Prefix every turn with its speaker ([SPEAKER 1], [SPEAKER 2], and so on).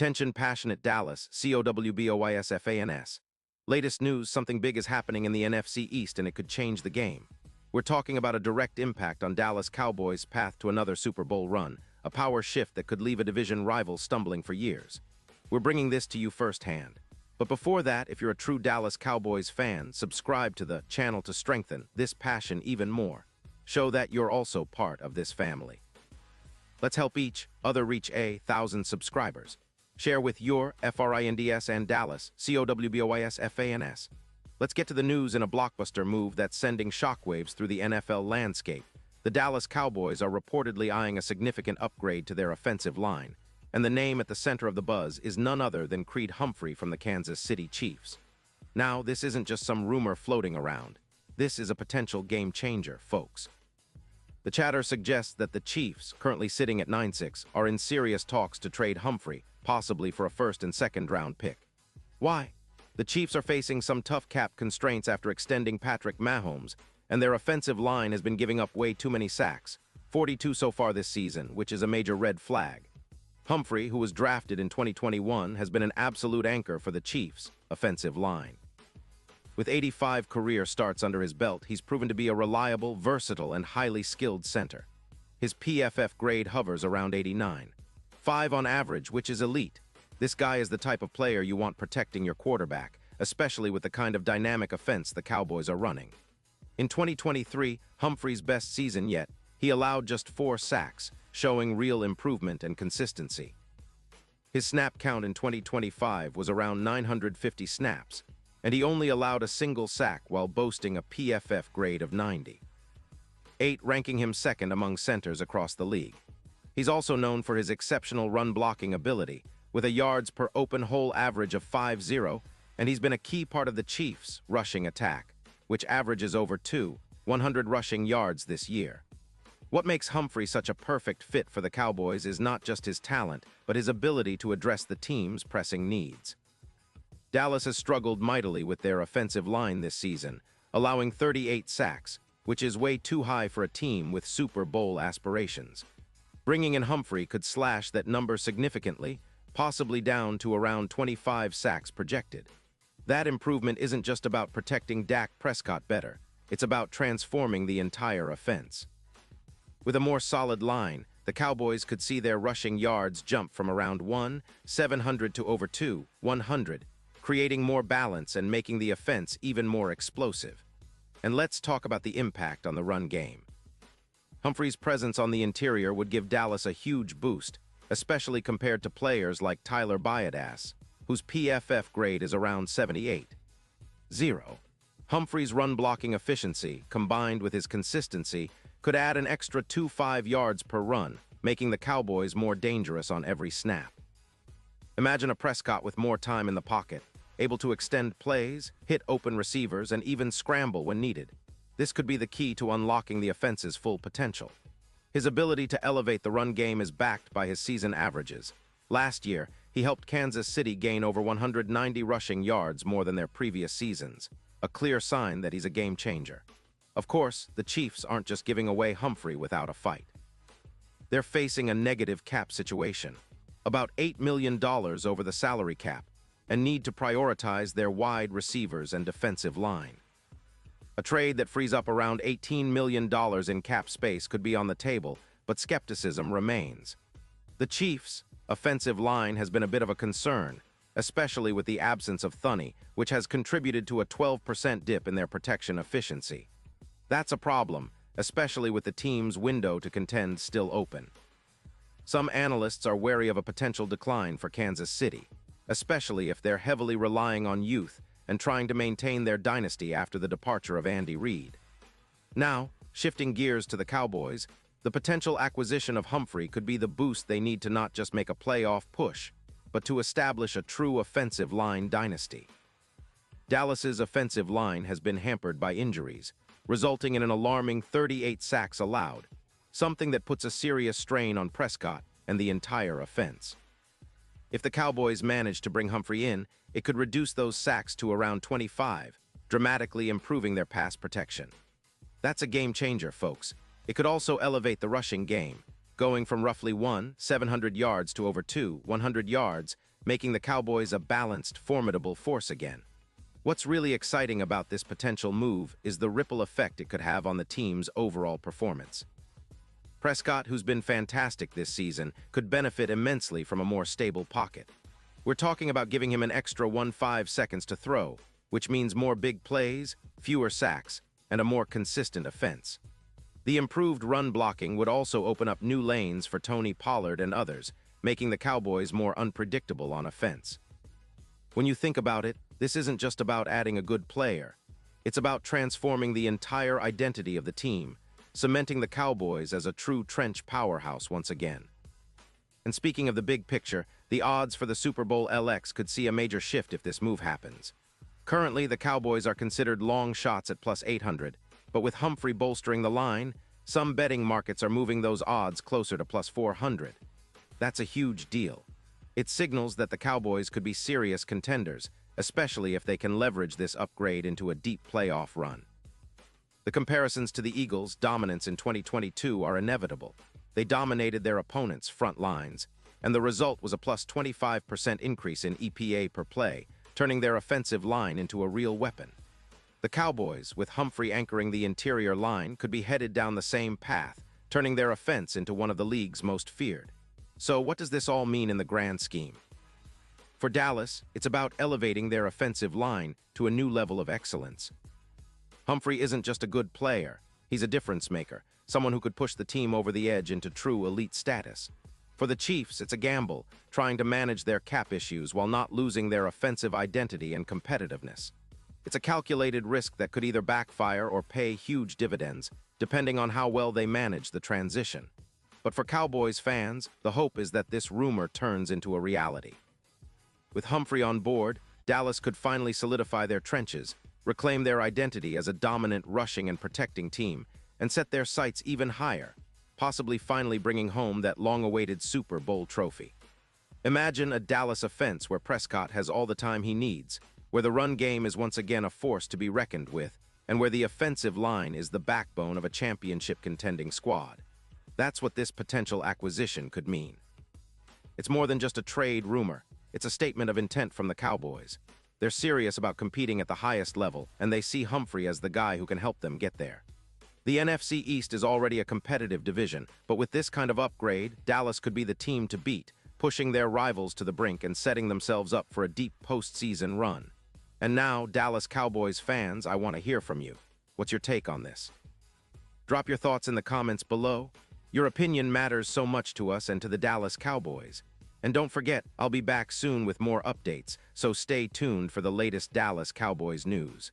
[SPEAKER 1] Attention passionate Dallas, COWBOYS. Latest news, something big is happening in the NFC East and it could change the game. We're talking about a direct impact on Dallas Cowboys' path to another Super Bowl run, a power shift that could leave a division rival stumbling for years. We're bringing this to you firsthand. But before that, if you're a true Dallas Cowboys fan, subscribe to the channel to strengthen this passion even more. Show that you're also part of this family. Let's help each other reach 1,000 subscribers. Share with your FRINDS and Dallas, COWBOYS. Let's get to the news in a blockbuster move that's sending shockwaves through the NFL landscape. The Dallas Cowboys are reportedly eyeing a significant upgrade to their offensive line, and the name at the center of the buzz is none other than Creed Humphrey from the Kansas City Chiefs. Now, this isn't just some rumor floating around. This is a potential game changer, folks. The chatter suggests that the Chiefs, currently sitting at 9-6, are in serious talks to trade Humphrey, possibly for a first and second round pick. Why? The Chiefs are facing some tough cap constraints after extending Patrick Mahomes, and their offensive line has been giving up way too many sacks, 42 so far this season, which is a major red flag. Humphrey, who was drafted in 2021, has been an absolute anchor for the Chiefs' offensive line. With 85 career starts under his belt, he's proven to be a reliable, versatile, and highly skilled center. His PFF grade hovers around 89. 5 on average, which is elite. This guy is the type of player you want protecting your quarterback, especially with the kind of dynamic offense the Cowboys are running. In 2023, Humphrey's best season yet, he allowed just 4 sacks, showing real improvement and consistency. His snap count in 2025 was around 950 snaps, and he only allowed a single sack while boasting a PFF grade of 90. 8, ranking him second among centers across the league. He's also known for his exceptional run-blocking ability, with a yards per open hole average of 5.0, and he's been a key part of the Chiefs' rushing attack, which averages over 100 rushing yards this year. What makes Humphrey such a perfect fit for the Cowboys is not just his talent, but his ability to address the team's pressing needs. Dallas has struggled mightily with their offensive line this season, allowing 38 sacks, which is way too high for a team with Super Bowl aspirations. Bringing in Humphrey could slash that number significantly, possibly down to around 25 sacks projected. That improvement isn't just about protecting Dak Prescott better, it's about transforming the entire offense. With a more solid line, the Cowboys could see their rushing yards jump from around 700 to over 100, creating more balance and making the offense even more explosive. And let's talk about the impact on the run game. Humphrey's presence on the interior would give Dallas a huge boost, especially compared to players like Tyler Baiadas, whose PFF grade is around 78.0. Humphrey's run-blocking efficiency, combined with his consistency, could add an extra 2.5 yards per run, making the Cowboys more dangerous on every snap. Imagine a Prescott with more time in the pocket, able to extend plays, hit open receivers, and even scramble when needed. This could be the key to unlocking the offense's full potential. His ability to elevate the run game is backed by his season averages. Last year, he helped Kansas City gain over 190 rushing yards more than their previous seasons, a clear sign that he's a game changer. Of course, the Chiefs aren't just giving away Humphrey without a fight. They're facing a negative cap situation, about $8 million over the salary cap, and need to prioritize their wide receivers and defensive line. A trade that frees up around $18 million in cap space could be on the table, but skepticism remains. The Chiefs' offensive line has been a bit of a concern, especially with the absence of Thuney, which has contributed to a 12% dip in their protection efficiency. That's a problem, especially with the team's window to contend still open. Some analysts are wary of a potential decline for Kansas City, especially if they're heavily relying on youth and trying to maintain their dynasty after the departure of Andy Reid. Now, shifting gears to the Cowboys, the potential acquisition of Humphrey could be the boost they need to not just make a playoff push, but to establish a true offensive line dynasty. Dallas's offensive line has been hampered by injuries, resulting in an alarming 38 sacks allowed, something that puts a serious strain on Prescott and the entire offense. If the Cowboys manage to bring Humphrey in, it could reduce those sacks to around 25, dramatically improving their pass protection. That's a game changer, folks. It could also elevate the rushing game, going from roughly 700 yards to over 100 yards, making the Cowboys a balanced, formidable force again. What's really exciting about this potential move is the ripple effect it could have on the team's overall performance. Prescott, who's been fantastic this season, could benefit immensely from a more stable pocket. We're talking about giving him an extra 1.5 seconds to throw, which means more big plays, fewer sacks, and a more consistent offense. The improved run blocking would also open up new lanes for Tony Pollard and others, making the Cowboys more unpredictable on offense. When you think about it, this isn't just about adding a good player. It's about transforming the entire identity of the team, cementing the Cowboys as a true trench powerhouse once again. And speaking of the big picture, the odds for the Super Bowl LX could see a major shift if this move happens. Currently, the Cowboys are considered long shots at plus 800, but with Humphrey bolstering the line, some betting markets are moving those odds closer to plus 400. That's a huge deal. It signals that the Cowboys could be serious contenders, especially if they can leverage this upgrade into a deep playoff run. The comparisons to the Eagles' dominance in 2022 are inevitable. They dominated their opponents' front lines, and the result was a plus 25% increase in EPA per play, turning their offensive line into a real weapon. The Cowboys, with Humphrey anchoring the interior line, could be headed down the same path, turning their offense into one of the league's most feared. So what does this all mean in the grand scheme? For Dallas, it's about elevating their offensive line to a new level of excellence. Humphrey isn't just a good player, he's a difference maker, someone who could push the team over the edge into true elite status. For the Chiefs, it's a gamble, trying to manage their cap issues while not losing their offensive identity and competitiveness. It's a calculated risk that could either backfire or pay huge dividends, depending on how well they manage the transition. But for Cowboys fans, the hope is that this rumor turns into a reality. With Humphrey on board, Dallas could finally solidify their trenches, reclaim their identity as a dominant rushing and protecting team, and set their sights even higher, possibly finally bringing home that long-awaited Super Bowl trophy. Imagine a Dallas offense where Prescott has all the time he needs, where the run game is once again a force to be reckoned with, and where the offensive line is the backbone of a championship-contending squad. That's what this potential acquisition could mean. It's more than just a trade rumor. It's a statement of intent from the Cowboys. They're serious about competing at the highest level, and they see Humphrey as the guy who can help them get there. The NFC East is already a competitive division, but with this kind of upgrade, Dallas could be the team to beat, pushing their rivals to the brink and setting themselves up for a deep postseason run. And now, Dallas Cowboys fans, I want to hear from you. What's your take on this? Drop your thoughts in the comments below. Your opinion matters so much to us and to the Dallas Cowboys. And don't forget, I'll be back soon with more updates, so stay tuned for the latest Dallas Cowboys news.